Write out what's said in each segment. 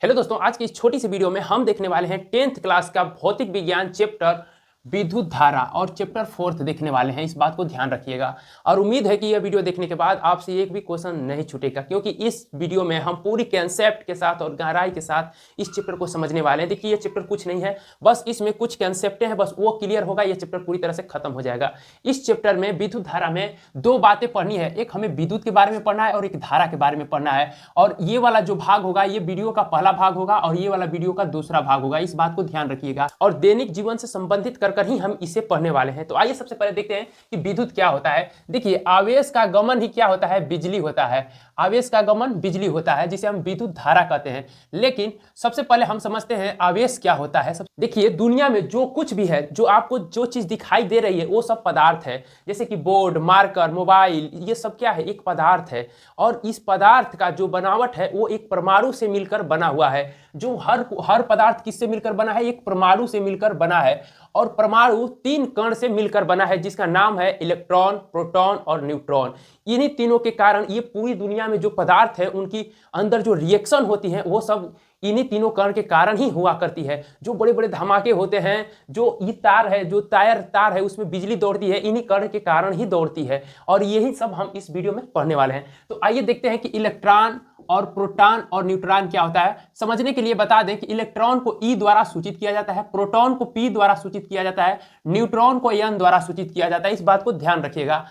Hello दोस्तों, आज की इस छोटी सी वीडियो में हम देखने वाले हैं 10th क्लास का भौतिक विज्ञान चैप्टर विद्युत धारा और चैप्टर 4 देखने वाले हैं। इस बात को ध्यान रखिएगा और उम्मीद है कि यह वीडियो देखने के बाद आपसे एक भी क्वेश्चन नहीं छूटेगा, क्योंकि इस वीडियो में हम पूरी कंसेप्ट के साथ और गहराई के साथ इस चैप्टर को समझने वाले हैं। देखिए, ये चैप्टर कुछ नहीं है, बस इसमें कुछ कंसेप्ट हैं, बस वो क्लियर होगा, ये चैप्टर पूरी तरह से खत्म हो जाएगा। इस चैप्टर में विद्युत धारा में दो बातें पढ़नी है, एक हमें विद्युत के बारे में पढ़ना है और एक धारा के बारे में पढ़ना है। और ये वाला जो भाग होगा ये वीडियो का पहला भाग होगा और ये वाला वीडियो का दूसरा भाग होगा। इस बात को ध्यान रखिएगा और दैनिक जीवन से संबंधित कर ही हम इसे पढ़ने वाले हैं। तो आइए सबसे पहले देखते हैं कि विद्युत क्या होता है। देखिए, आवेश का गमन ही क्या होता है? बिजली होता है। आवेश का गमन बिजली होता है, जिसे हम विद्युत धारा कहते हैं। लेकिन सबसे पहले हम समझते हैं आवेश क्या होता है। देखिए, दुनिया में जो कुछ भी है, जो आपको जो चीज दिखाई दे रही है, वो सब पदार्थ है। जैसे कि बोर्ड, मार्कर, मोबाइल, ये सब क्या है? एक पदार्थ है। और इस पदार्थ का जो बनावट है वो एक परमाणु से मिलकर बना हुआ है। जो हर पदार्थ किससे मिलकर बना है? एक परमाणु से मिलकर बना है। और परमाणु 3 कण से मिलकर बना है, जिसका नाम है इलेक्ट्रॉन, प्रोटॉन और न्यूट्रॉन। इन्हीं तीनों के कारण ये पूरी दुनिया में जो पदार्थ है उनकी अंदर जो रिएक्शन होती है वो सब इन्हीं तीनों कण के कारण ही हुआ करती है। जो बड़े बड़े धमाके होते हैं, जो ये तार है, जो तार है, उसमें बिजली दौड़ती है, इन्हीं कण के कारण ही दौड़ती है। और यही सब हम इस वीडियो में पढ़ने वाले हैं। तो आइए देखते हैं कि इलेक्ट्रॉन और प्रोटॉन और न्यूट्रॉन क्या होता है। समझने के लिए बता दें कि इलेक्ट्रॉन को ई द्वारा सूचित किया जाता है, प्रोटॉन को पी द्वारा सूचित किया जाता है, न्यूट्रॉन को एन द्वारा सूचित किया जाता है। इस बात को ध्यान रखिएगा।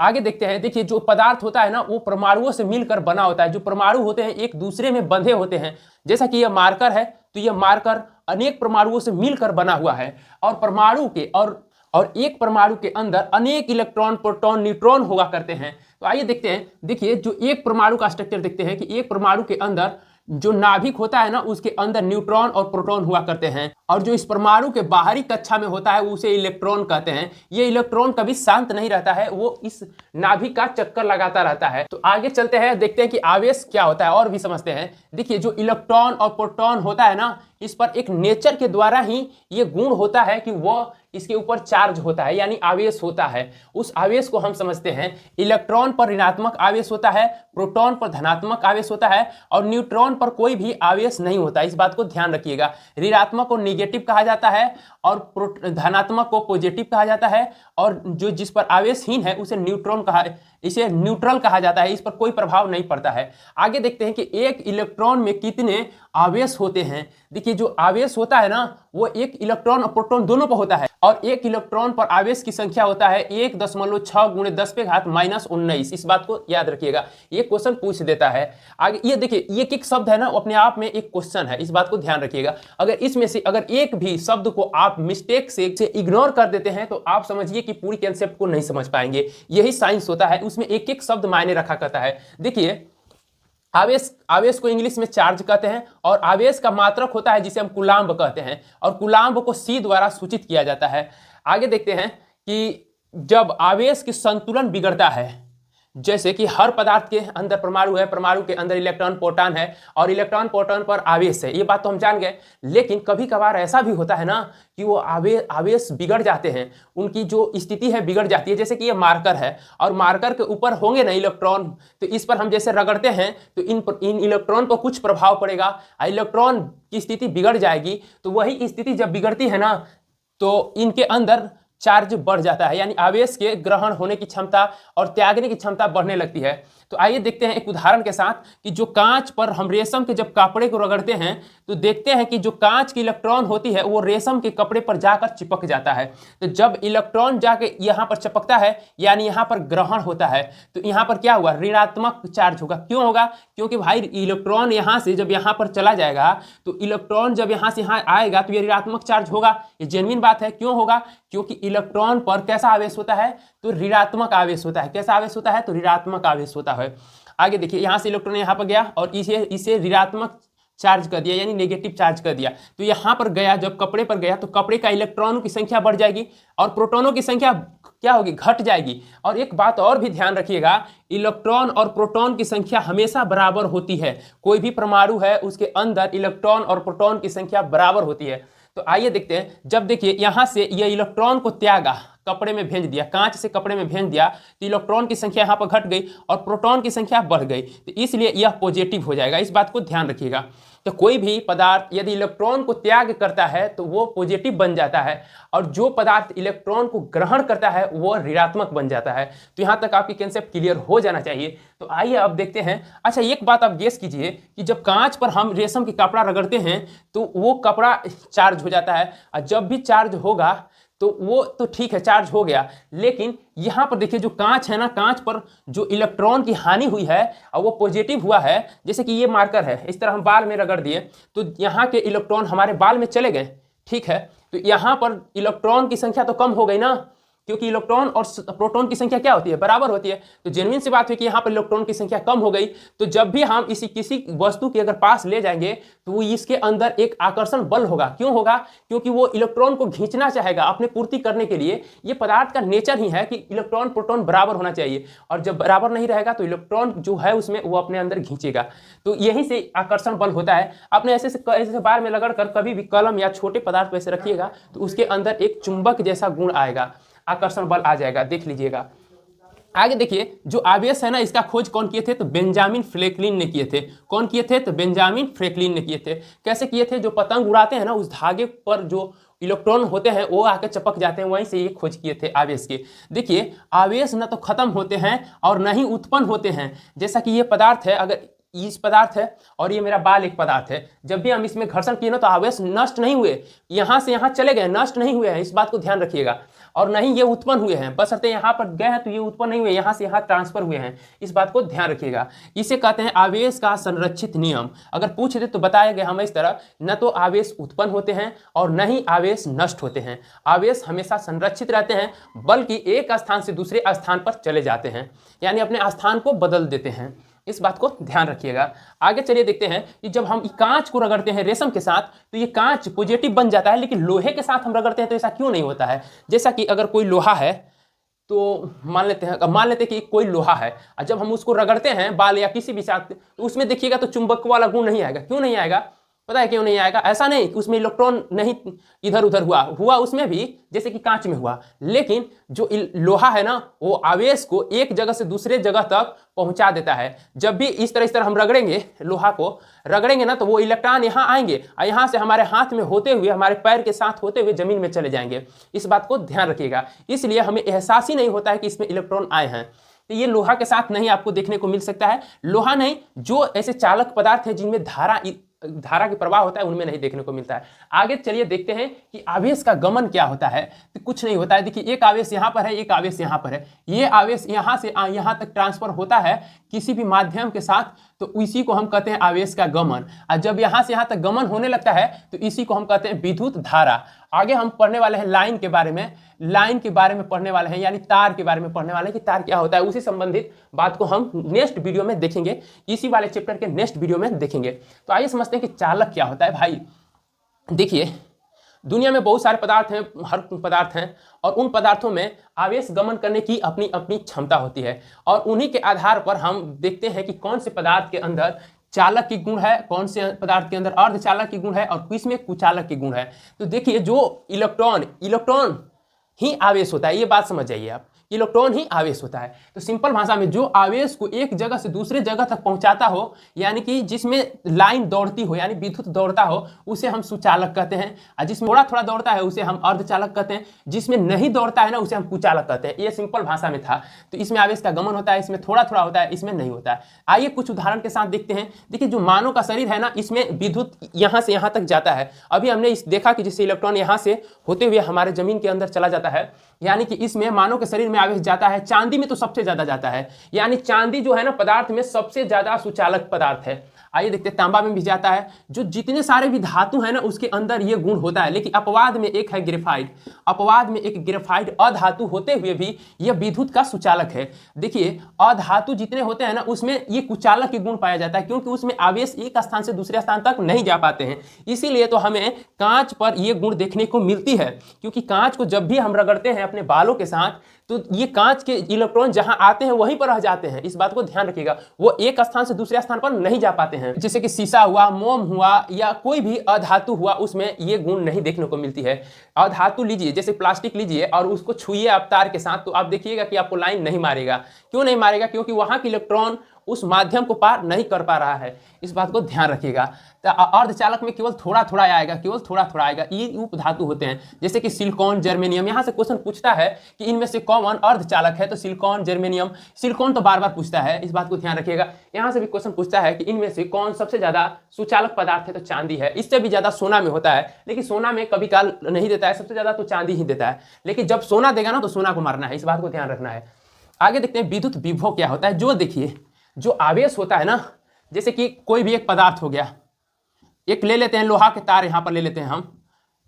आगे देखते हैं। देखिए, जो पदार्थ होता है ना, वो परमाणुओं से मिलकर बना होता है। जो परमाणु होते हैं एक दूसरे में बंधे होते हैं। जैसा कि यह मार्कर है, तो यह मार्कर अनेक परमाणुओं से मिलकर बना हुआ है। और परमाणु के और एक परमाणु के अंदर अनेक इलेक्ट्रॉन, प्रोटॉन, न्यूट्रॉन हुआ करते हैं। तो आइए देखते हैं। देखिए, जो एक परमाणु का स्ट्रक्चर देखते हैं कि एक परमाणु के अंदर जो नाभिक होता है ना, उसके अंदर न्यूट्रॉन और प्रोटॉन हुआ करते हैं। और जो इस परमाणु के बाहरी कक्षा में होता है उसे इलेक्ट्रॉन कहते हैं। ये इलेक्ट्रॉन कभी शांत नहीं रहता है, वो इस नाभिक का चक्कर लगाता रहता है। तो आगे चलते हैं, देखते हैं कि आवेश क्या होता है और भी समझते हैं। देखिए, जो इलेक्ट्रॉन और प्रोटॉन होता है ना, इस पर एक नेचर के द्वारा ही ये गुण होता है कि वह इसके ऊपर चार्ज होता है, यानी आवेश होता है। उस आवेश को हम समझते हैं। इलेक्ट्रॉन पर ऋणात्मक आवेश होता है, प्रोटॉन पर धनात्मक आवेश होता है और न्यूट्रॉन पर कोई भी आवेश नहीं होता। इस बात को ध्यान रखिएगा। ऋणात्मक को नेगेटिव कहा जाता है और धनात्मक को पॉजिटिव कहा जाता है। और जो जिस पर आवेशहीन है उसे इसे न्यूट्रल कहा जाता है। इस पर कोई प्रभाव नहीं पड़ता है। आगे देखते हैं कि एक इलेक्ट्रॉन में कितने आवेश होते हैं। देखिए, जो आवेश होता है ना, वो एक इलेक्ट्रॉन और प्रोटॉन दोनों पर होता है। और एक इलेक्ट्रॉन पर आवेश की संख्या होता है 1.6 × 10⁻⁻⁹। इस बात को याद रखिएगा, ये क्वेश्चन पूछ देता है। आगे ये देखिए, ये एक शब्द है ना, अपने आप में एक क्वेश्चन है। इस बात को ध्यान रखिएगा। अगर इसमें से अगर एक भी शब्द को आप मिस्टेक से इग्नोर कर देते हैं तो आप समझिए कि पूरी कंसेप्ट को नहीं समझ पाएंगे। यही साइंस होता है, उसमें एक एक शब्द मायने रखा करता है। देखिए, आवेश को इंग्लिश में चार्ज कहते हैं और आवेश का मात्रक होता है जिसे हम कूलाम्ब कहते हैं। और कूलाम्ब को सी द्वारा सूचित किया जाता है। आगे देखते हैं कि जब आवेश की संतुलन बिगड़ता है, जैसे कि हर पदार्थ के अंदर परमाणु है, परमाणु के अंदर इलेक्ट्रॉन, प्रोटॉन है और इलेक्ट्रॉन, प्रोटॉन पर आवेश है, ये बात तो हम जान गए। लेकिन कभी कभार ऐसा भी होता है ना कि वो आवेश बिगड़ जाते हैं, उनकी जो स्थिति है बिगड़ जाती है। जैसे कि ये मार्कर है और मार्कर के ऊपर होंगे ना इलेक्ट्रॉन, तो इस पर हम जैसे रगड़ते हैं तो इन इलेक्ट्रॉन पर कुछ प्रभाव पड़ेगा, इलेक्ट्रॉन की स्थिति बिगड़ जाएगी। तो वही स्थिति जब बिगड़ती है ना, तो इनके अंदर चार्ज बढ़ जाता है, यानी आवेश के ग्रहण होने की क्षमता और त्यागने की क्षमता बढ़ने लगती है। तो आइए देखते हैं एक उदाहरण के साथ कि जो कांच पर हम रेशम के जब कपड़े को रगड़ते हैं तो देखते हैं कि जो कांच की इलेक्ट्रॉन होती है वो रेशम के कपड़े पर जाकर चिपक जाता है। तो जब इलेक्ट्रॉन जाके यहाँ पर चिपकता है, यानी यहाँ पर ग्रहण होता है, तो यहाँ पर क्या हुआ? ऋणात्मक चार्ज होगा। क्यों होगा? क्योंकि भाई इलेक्ट्रॉन यहाँ से जब यहाँ पर चला जाएगा तो इलेक्ट्रॉन जब यहाँ से यहाँ आएगा तो ये ऋणात्मक चार्ज होगा। ये जेन्युइन बात है। क्यों होगा? क्योंकि इलेक्ट्रॉन पर कैसा आवेश होता है? तो ऋणात्मक आवेश होता है। कैसा आवेश होता है? तो ऋणात्मक आवेश होता है। आगे देखिए, यहां से इलेक्ट्रॉन यहां पर गया और इसे ऋणात्मक चार्ज कर दिया, यानी नेगेटिव चार्ज कर दिया। तो यहां पर गया, जब कपड़े पर गया तो कपड़े का इलेक्ट्रॉनों की संख्या बढ़ जाएगी और प्रोटॉनों की संख्या क्या होगी? घट जाएगी। और एक बात और भी ध्यान रखिएगा, इलेक्ट्रॉन और प्रोटॉन की संख्या हमेशा बराबर होती है। कोई भी परमाणु है उसके अंदर इलेक्ट्रॉन और प्रोटॉन की संख्या बराबर होती है। तो आइए देखते हैं। जब देखिए यहां से ये इलेक्ट्रॉन को त्यागा, कपड़े में भेज दिया, कांच से कपड़े में भेज दिया, तो इलेक्ट्रॉन की संख्या यहाँ पर घट गई और प्रोटॉन की संख्या बढ़ गई, तो इसलिए यह पॉजिटिव हो जाएगा। इस बात को ध्यान रखिएगा। तो कोई भी पदार्थ यदि इलेक्ट्रॉन को त्याग करता है तो वो पॉजिटिव बन जाता है, और जो पदार्थ इलेक्ट्रॉन को ग्रहण करता है वो ऋणात्मक बन जाता है। तो यहाँ तक आपकी कंसेप्ट क्लियर हो जाना चाहिए। तो आइए अब देखते हैं। अच्छा, एक बात आप गेस कीजिए कि जब कांच पर हम रेशम की कपड़ा रगड़ते हैं तो वो कपड़ा चार्ज हो जाता है, और जब भी चार्ज होगा तो वो तो ठीक है, चार्ज हो गया, लेकिन यहाँ पर देखिए जो कांच है ना, कांच पर जो इलेक्ट्रॉन की हानि हुई है और वो पॉजिटिव हुआ है, जैसे कि ये मार्कर है, इस तरह हम बाल में रगड़ दिए तो यहाँ के इलेक्ट्रॉन हमारे बाल में चले गए, ठीक है। तो यहाँ पर इलेक्ट्रॉन की संख्या तो कम हो गई ना, क्योंकि इलेक्ट्रॉन और प्रोटॉन की संख्या क्या होती है, बराबर होती है। तो जेन्युइन सी बात है कि यहाँ पर इलेक्ट्रॉन की संख्या कम हो गई। तो जब भी हम इसी किसी वस्तु के अगर पास ले जाएंगे तो वो इसके अंदर एक आकर्षण बल होगा। क्यों होगा? क्योंकि वो इलेक्ट्रॉन को खींचना चाहेगा अपने पूर्ति करने के लिए। ये पदार्थ का नेचर ही है कि इलेक्ट्रॉन प्रोटॉन बराबर होना चाहिए, और जब बराबर नहीं रहेगा तो इलेक्ट्रॉन जो है उसमें वो अपने अंदर खींचेगा। तो यहीं से आकर्षण बल होता है। आपने ऐसे बार में लगड़ कर कभी भी कलम या छोटे पदार्थ वैसे रखिएगा तो उसके अंदर एक चुंबक जैसा गुण आएगा, आकर्षण बल आ जाएगा, देख लीजिएगा। आगे देखिए, जो आवेश है ना, इसका खोज कौन किए थे? तो बेंजामिन फ्रैंकलिन ने किए थे। कौन किए थे? तो बेंजामिन फ्रैंकलिन ने किए थे। कैसे किए थे? जो पतंग उड़ाते हैं ना, उस धागे पर जो इलेक्ट्रॉन होते हैं वो आके चिपक जाते हैं, वहीं से ये खोज किए थे आवेश के। देखिए, आवेश न तो खत्म होते हैं और न ही उत्पन्न होते हैं। जैसा कि ये पदार्थ है, अगर इस पदार्थ है और ये मेरा बाल एक पदार्थ है, जब भी हम इसमें घर्षण किए ना तो आवेश नष्ट नहीं हुए, यहाँ से यहाँ चले गए, नष्ट नहीं हुए हैं, इस बात को ध्यान रखिएगा। और नहीं ये उत्पन्न हुए हैं, बशर्ते यहाँ पर गए हैं तो ये उत्पन्न नहीं हुए, यहाँ से यहाँ ट्रांसफर हुए हैं, इस बात को ध्यान रखिएगा। इसे कहते हैं आवेश का संरक्षित नियम। अगर पूछ दे तो बताया गया हमें इस तरह, न तो आवेश उत्पन्न होते हैं और न ही आवेश नष्ट होते हैं। आवेश हमेशा संरक्षित रहते हैं, बल्कि एक स्थान से दूसरे स्थान पर चले जाते हैं, यानी अपने स्थान को बदल देते हैं। इस बात को ध्यान रखिएगा। आगे चलिए देखते हैं कि जब हम कांच को रगड़ते हैं रेशम के साथ तो ये कांच पॉजिटिव बन जाता है, लेकिन लोहे के साथ हम रगड़ते हैं तो ऐसा क्यों नहीं होता है? जैसा कि अगर कोई लोहा है तो मान लेते हैं कि कोई लोहा है, और जब हम उसको रगड़ते हैं बाल या किसी भी साथ तो उसमें देखिएगा तो चुंबक वाला गुण नहीं आएगा। क्यों नहीं आएगा? पता है क्यों नहीं आएगा? ऐसा नहीं कि उसमें इलेक्ट्रॉन नहीं इधर उधर हुआ उसमें भी, जैसे कि कांच में हुआ, लेकिन जो लोहा है ना वो आवेश को एक जगह से दूसरे जगह तक पहुंचा देता है। जब भी इस तरह हम रगड़ेंगे, लोहा को रगड़ेंगे ना, तो वो इलेक्ट्रॉन यहाँ आएंगे और यहाँ से हमारे हाथ में होते हुए, हमारे पैर के साथ होते हुए जमीन में चले जाएंगे। इस बात को ध्यान रखिएगा। इसलिए हमें एहसास ही नहीं होता है कि इसमें इलेक्ट्रॉन आए हैं। तो ये लोहा के साथ नहीं आपको देखने को मिल सकता है। लोहा नहीं, जो ऐसे चालक पदार्थ है जिनमें धारा की प्रवाह होता है, उनमें नहीं देखने को मिलता है। आगे चलिए देखते हैं कि आवेश का गमन क्या होता है। तो कुछ नहीं होता है। देखिए, एक आवेश यहाँ पर है, एक आवेश यहाँ पर है। ये आवेश यहाँ से यहाँ तक ट्रांसफर होता है किसी भी माध्यम के साथ, तो इसी को हम कहते हैं आवेश का गमन। और जब यहाँ से यहाँ तक गमन होने लगता है तो इसी को हम कहते हैं विद्युत धारा। आगे हम पढ़ने वाले हैं लाइन के बारे में पढ़ने वाले हैं, यानी तार के बारे में पढ़ने वाले हैं कि तार क्या होता है। उसी संबंधित बात को हम नेक्स्ट वीडियो में देखेंगे, इसी वाले चैप्टर के नेक्स्ट वीडियो में देखेंगे। तो आइए समझते हैं कि चालक क्या होता है। भाई देखिए, दुनिया में बहुत सारे पदार्थ हैं, हर पदार्थ हैं, और उन पदार्थों में आवेश गमन करने की अपनी अपनी क्षमता होती है, और उन्हीं के आधार पर हम देखते हैं कि कौन से पदार्थ के अंदर चालक की गुण है, कौन से पदार्थ के अंदर अर्धचालक की गुण है और किसमें कुचालक की गुण है। तो देखिए, जो इलेक्ट्रॉन ही आवेश होता है, ये बात समझ जाइए आप, इलेक्ट्रॉन ही आवेश होता है। तो सिंपल भाषा में जो आवेश को एक जगह से दूसरे जगह तक पहुंचाता हो, यानी कि जिसमें लाइन दौड़ती हो, यानी विद्युत दौड़ता हो, उसे हम सुचालक कहते हैं। और जिसमें थोड़ा थोड़ा दौड़ता है उसे हम अर्धचालक कहते हैं। जिसमें नहीं दौड़ता है ना, उसे हम कुचालक कहते हैं। ये सिंपल भाषा में था। तो इसमें आवेश का गमन होता है, इसमें थोड़ा थोड़ा होता है, इसमें नहीं होता है। आइए कुछ उदाहरण के साथ देखते हैं। देखिए, जो मानव का शरीर है ना, इसमें विद्युत यहाँ से यहाँ तक जाता है। अभी हमने देखा कि जैसे इलेक्ट्रॉन यहाँ से होते हुए हमारे जमीन के अंदर चला जाता है, यानी कि इसमें मानव के शरीर में आवेश जाता है। चांदी में तो सबसे ज्यादा जाता है, यानी चांदी जो है ना पदार्थ में सबसे ज्यादा सुचालक पदार्थ है। आइए देखते हैं, तांबा में भी जाता है। जो जितने सारे भी धातु है ना उसके अंदर ये गुण होता है। लेकिन अपवाद में एक है ग्रेफाइट, अधातु होते हुए भी यह विद्युत का सुचालक है। देखिए, अधातु जितने होते हैं ना उसमें ये कुचालक के गुण पाया जाता है, क्योंकि उसमें आवेश एक स्थान से दूसरे स्थान तक नहीं जा पाते हैं। इसीलिए तो हमें कांच पर ये गुण देखने को मिलती है, क्योंकि कांच को जब भी हम रगड़ते हैं अपने बालों के साथ तो ये कांच के इलेक्ट्रॉन जहां आते हैं वहीं पर रह जाते हैं। इस बात को ध्यान रखिएगा, वो एक स्थान से दूसरे स्थान पर नहीं जा पाते हैं। जैसे कि शीशा हुआ, मोम हुआ, या कोई भी अधातु हुआ, उसमें ये गुण नहीं देखने को मिलती है। अधातु लीजिए, जैसे प्लास्टिक लीजिए और उसको छुइए आप तार के साथ, तो आप देखिएगा कि आपको लाइन नहीं मारेगा। क्यों नहीं मारेगा? क्योंकि वहां के इलेक्ट्रॉन उस माध्यम को पार नहीं कर पा रहा है, इस बात को ध्यान रखिएगा। तो अर्धचालक में केवल थोड़ा थोड़ा आएगा, केवल थोड़ा थोड़ा आएगा। ये उपधातु होते हैं जैसे कि सिलिकॉन, जर्मेनियम। यहाँ से क्वेश्चन पूछता है कि इनमें से कौन अर्धचालक है, तो सिलिकॉन, जर्मेनियम। सिलिकॉन तो बार बार पूछता है, इस बात को ध्यान रखिएगा। यहाँ से भी क्वेश्चन पूछता है कि इनमें से कौन सबसे ज्यादा सुचालक पदार्थ है, तो चांदी है। इससे भी ज्यादा सोना में होता है, लेकिन सोना में कभी काल नहीं देता है, सबसे ज्यादा तो चांदी ही देता है। लेकिन जब सोना देगा ना तो सोना को मारना है, इस बात को ध्यान रखना है। आगे देखते हैं विद्युत विभव क्या होता है। जो देखिए जो आवेश होता है ना, जैसे कि कोई भी एक पदार्थ हो गया, एक ले लेते हैं लोहा के तार, यहाँ पर ले लेते हैं हम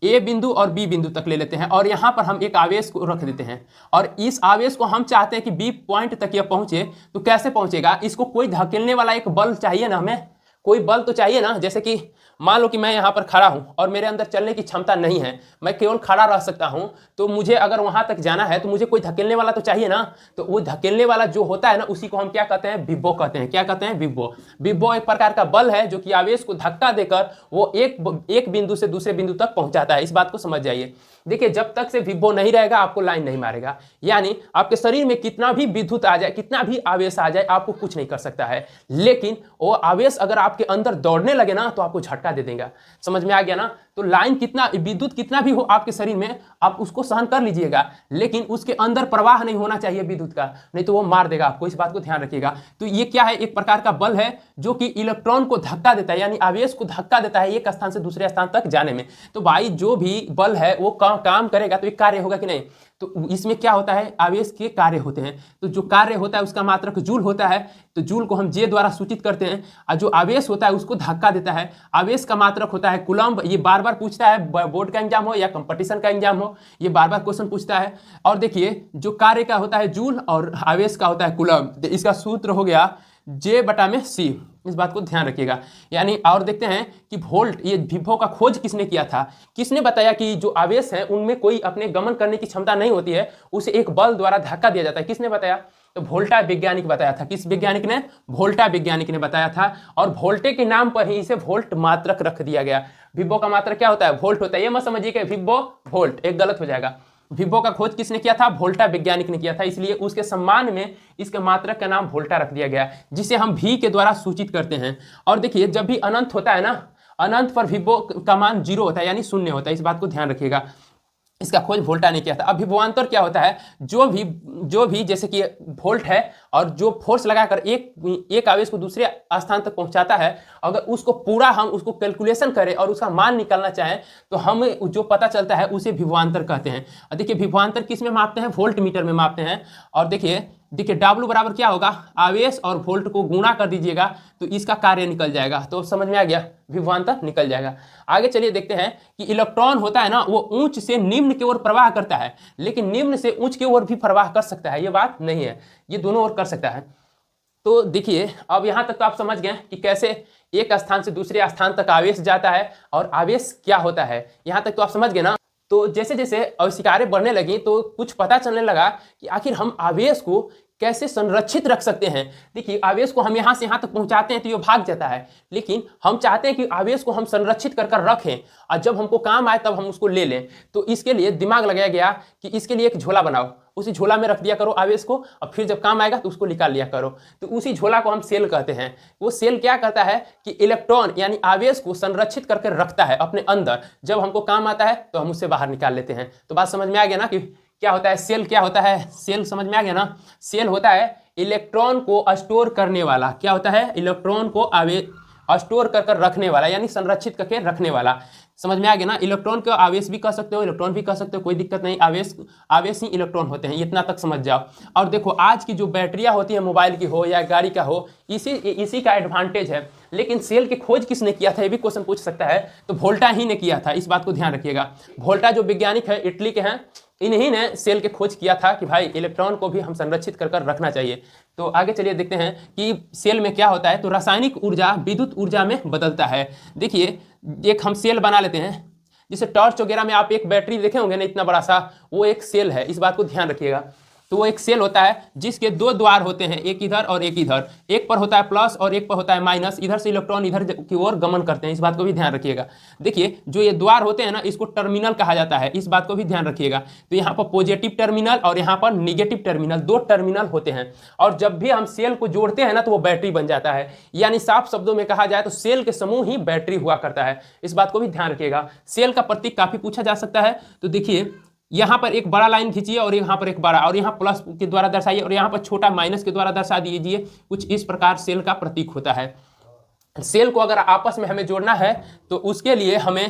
ए बिंदु और बी बिंदु तक ले लेते हैं, और यहाँ पर हम एक आवेश को रख देते हैं, और इस आवेश को हम चाहते हैं कि बी पॉइंट तक यह पहुंचे। तो कैसे पहुंचेगा, इसको कोई धकेलने वाला एक बल चाहिए ना, हमें कोई बल तो चाहिए ना। जैसे कि मान लो कि मैं यहाँ पर खड़ा हूँ और मेरे अंदर चलने की क्षमता नहीं है, मैं केवल खड़ा रह सकता हूँ, तो मुझे अगर वहाँ तक जाना है तो मुझे कोई धकेलने वाला तो चाहिए ना। तो वो धकेलने वाला जो होता है ना, उसी को हम क्या कहते हैं, विभव कहते हैं। क्या कहते हैं, विभव। विभव एक प्रकार का बल है जो कि आवेश को धक्का देकर वो एक बिंदु से दूसरे बिंदु तक पहुंचाता है, इस बात को समझ जाइए। देखिए जब तक से विभव नहीं रहेगा आपको लाइन नहीं मारेगा, यानी आपके शरीर में कितना भी विद्युत आ जाए, कितना भी आवेश आ जाए, आपको कुछ नहीं कर सकता है। लेकिन वो आवेश अगर आपके अंदर दौड़ने लगे ना तो आपको झटका दे देगा। समझ में आ गया ना। तो लाइन कितना, विद्युत कितना भी हो आपके शरीर में, आप उसको सहन कर लीजिएगा, लेकिन उसके अंदर प्रवाह नहीं होना चाहिए विद्युत का, नहीं तो वो मार देगा आपको, इस बात को ध्यान रखिएगा। तो ये क्या है, एक प्रकार का बल है जो कि इलेक्ट्रॉन को धक्का देता है, यानी आवेश को धक्का देता है एक स्थान से दूसरे स्थान तक जाने में। तो भाई जो भी बल है वो काम करेगा तो एक कार्य होगा कि नहीं। तो इसमें क्या होता है, आवेश के कार्य होते हैं। तो जो कार्य होता है उसका मात्रक जूल होता है, तो जूल को हम जे द्वारा सूचित करते हैं, और जो आवेश होता है उसको धक्का देता है, आवेश का मात्रक होता है कूलम्ब। ये बार बार पूछता है, बोर्ड का एग्जाम हो या कंपटीशन का एग्जाम हो, ये बार बार क्वेश्चन पूछता है। और देखिए जो कार्य का होता है जूल और आवेश का होता है कूलम्ब, तो इसका सूत्र हो गया J/C, इस बात को ध्यान रखिएगा। यानी और देखते हैं कि वोल्ट, ये विभव का खोज किसने किया था, किसने बताया कि जो आवेश है उनमें कोई अपने गमन करने की क्षमता नहीं होती है, उसे एक बल द्वारा धक्का दिया जाता है, किसने बताया, तो वोल्टा वैज्ञानिक बताया था। किस वैज्ञानिक ने, वोल्टा वैज्ञानिक ने बताया था। और वोल्टे के नाम पर ही इसे वोल्ट मात्रक रख दिया गया। विभव का मात्रक क्या होता है, वोल्ट होता है। ये मत समझिए कि विभव वोल्ट, एक गलत हो जाएगा। विभव का खोज किसने किया था, वोल्टा वैज्ञानिक ने किया था, इसलिए उसके सम्मान में इसके मात्रक का नाम वोल्टा रख दिया गया, जिसे हम V के द्वारा सूचित करते हैं। और देखिए जब भी अनंत होता है ना, अनंत पर विभव का मान 0 होता है, यानी शून्य होता है, इस बात को ध्यान रखिएगा। इसका खोज वोल्टा ने किया था। अब विभवांतर क्या होता है, जो भी जैसे कि वोल्ट है और जो फोर्स लगाकर एक आवेश को दूसरे स्थान तक पहुंचाता है, अगर उसको पूरा हम उसको कैलकुलेशन करें और उसका मान निकालना चाहें तो हम जो पता चलता है उसे विभवांतर कहते हैं। और देखिए विभवांतर किस में मापते हैं, वोल्ट मीटर में मापते हैं। और देखिए W बराबर क्या होगा, आवेश और वोल्ट को गुणा कर दीजिएगा तो इसका कार्य निकल जाएगा। तो समझ में आ गया, विभवांतर निकल जाएगा। आगे चलिए देखते हैं कि इलेक्ट्रॉन होता है ना, वो उच्च से निम्न की ओर प्रवाह करता है, लेकिन निम्न से उच्च की ओर भी प्रवाह कर सकता है, ये बात नहीं है, ये दोनों ओर कर सकता है। तो देखिए अब यहाँ तक तो आप समझ गए कि कैसे एक स्थान से दूसरे स्थान तक आवेश जाता है और आवेश क्या होता है, यहाँ तक तो आप समझ गए ना। तो जैसे जैसे आविष्कारें बढ़ने लगी तो कुछ पता चलने लगा कि आखिर हम आवेश को कैसे संरक्षित रख सकते हैं। देखिए आवेश को हम यहाँ से यहाँ तक पहुँचाते हैं तो ये भाग जाता है, लेकिन हम चाहते हैं कि आवेश को हम संरक्षित कर कर रखें और जब हमको काम आए तब हम उसको ले लें। तो इसके लिए दिमाग लगाया गया कि इसके लिए एक झोला बनाओ, उसी झोला में रख दिया करो आवेश को, और फिर जब काम आएगा तो उसको निकाल लिया करो। तो उसी झोला को हम सेल कहते हैं। वो सेल क्या करता है कि इलेक्ट्रॉन यानी आवेश को संरक्षित करके रखता है अपने अंदर, जब हमको काम आता है तो हम उससे बाहर निकाल लेते हैं। तो बात समझ में आ गया ना कि क्या होता है सेल, क्या होता है सेल, समझ में आ गया ना। सेल होता है इलेक्ट्रॉन को स्टोर करने वाला, क्या होता है, इलेक्ट्रॉन को स्टोर कर रखने वाला, यानी संरक्षित करके रखने वाला। समझ में आ गया ना। इलेक्ट्रॉन को आवेश भी कह सकते हो, इलेक्ट्रॉन भी कह सकते हो, कोई दिक्कत नहीं, आवेश ही इलेक्ट्रॉन होते हैं, इतना तक समझ जाओ। और देखो आज की जो बैटरियां होती है मोबाइल की हो या गाड़ी का हो, इसी का एडवांटेज है। लेकिन सेल की खोज किसने किया था, ये भी क्वेश्चन पूछ सकता है, तो वोल्टा ही ने किया था, इस बात को ध्यान रखिएगा। वोल्टा जो वैज्ञानिक है, इटली के हैं, इन्हीं ने सेल के खोज किया था कि भाई इलेक्ट्रॉन को भी हम संरक्षित कर रखना चाहिए। तो आगे चलिए देखते हैं कि सेल में क्या होता है। तो रासायनिक ऊर्जा विद्युत ऊर्जा में बदलता है। देखिए एक हम सेल बना लेते हैं, जैसे टॉर्च वगैरह में आप एक बैटरी देखे होंगे ना, इतना बड़ा सा, वो एक सेल है, इस बात को ध्यान रखिएगा। तो वो एक सेल होता है जिसके दो द्वार होते हैं, एक इधर और एक इधर, एक पर होता है प्लस और एक पर होता है माइनस, इधर से इलेक्ट्रॉन इधर की ओर गमन करते हैं, इस बात को भी ध्यान रखिएगा। देखिए जो ये द्वार होते हैं ना, इसको टर्मिनल कहा जाता है, इस बात को भी ध्यान रखिएगा। तो यहाँ पर पॉजिटिव टर्मिनल और यहाँ पर निगेटिव टर्मिनल, दो टर्मिनल होते हैं, और जब भी हम सेल को जोड़ते हैं ना तो वो बैटरी बन जाता है। यानी साफ शब्दों में कहा जाए तो सेल के समूह ही बैटरी हुआ करता है, इस बात को भी ध्यान रखिएगा। सेल का प्रतीक काफी पूछा जा सकता है, तो देखिए यहाँ पर एक बड़ा लाइन खींचिए और यहाँ पर एक बड़ा, और यहाँ प्लस के द्वारा दर्शाइए और यहाँ पर छोटा माइनस के द्वारा दर्शा दीजिए। कुछ इस प्रकार सेल का प्रतीक होता है। सेल को अगर आपस में हमें जोड़ना है तो उसके लिए हमें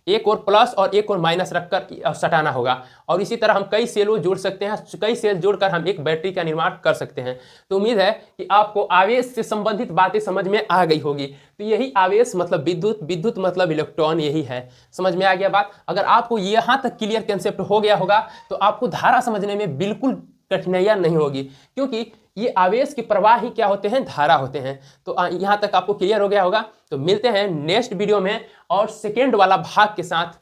एक और प्लस और एक और माइनस रखकर सटाना होगा, और इसी तरह हम कई सेलों जोड़ सकते हैं, कई सेल जोड़कर हम एक बैटरी का निर्माण कर सकते हैं। तो उम्मीद है कि आपको आवेश से संबंधित बातें समझ में आ गई होगी। तो यही आवेश मतलब विद्युत, विद्युत मतलब इलेक्ट्रॉन, यही है। समझ में आ गया बात? अगर आपको यहाँ तक क्लियर कंसेप्ट हो गया होगा तो आपको धारा समझने में बिल्कुल कठिनाइयाँ नहीं होगी, क्योंकि ये आवेश के प्रवाह ही क्या होते हैं? धारा होते हैं। तो यहाँ तक आपको क्लियर हो गया होगा। तो मिलते हैं नेक्स्ट वीडियो में और सेकेंड वाला भाग के साथ।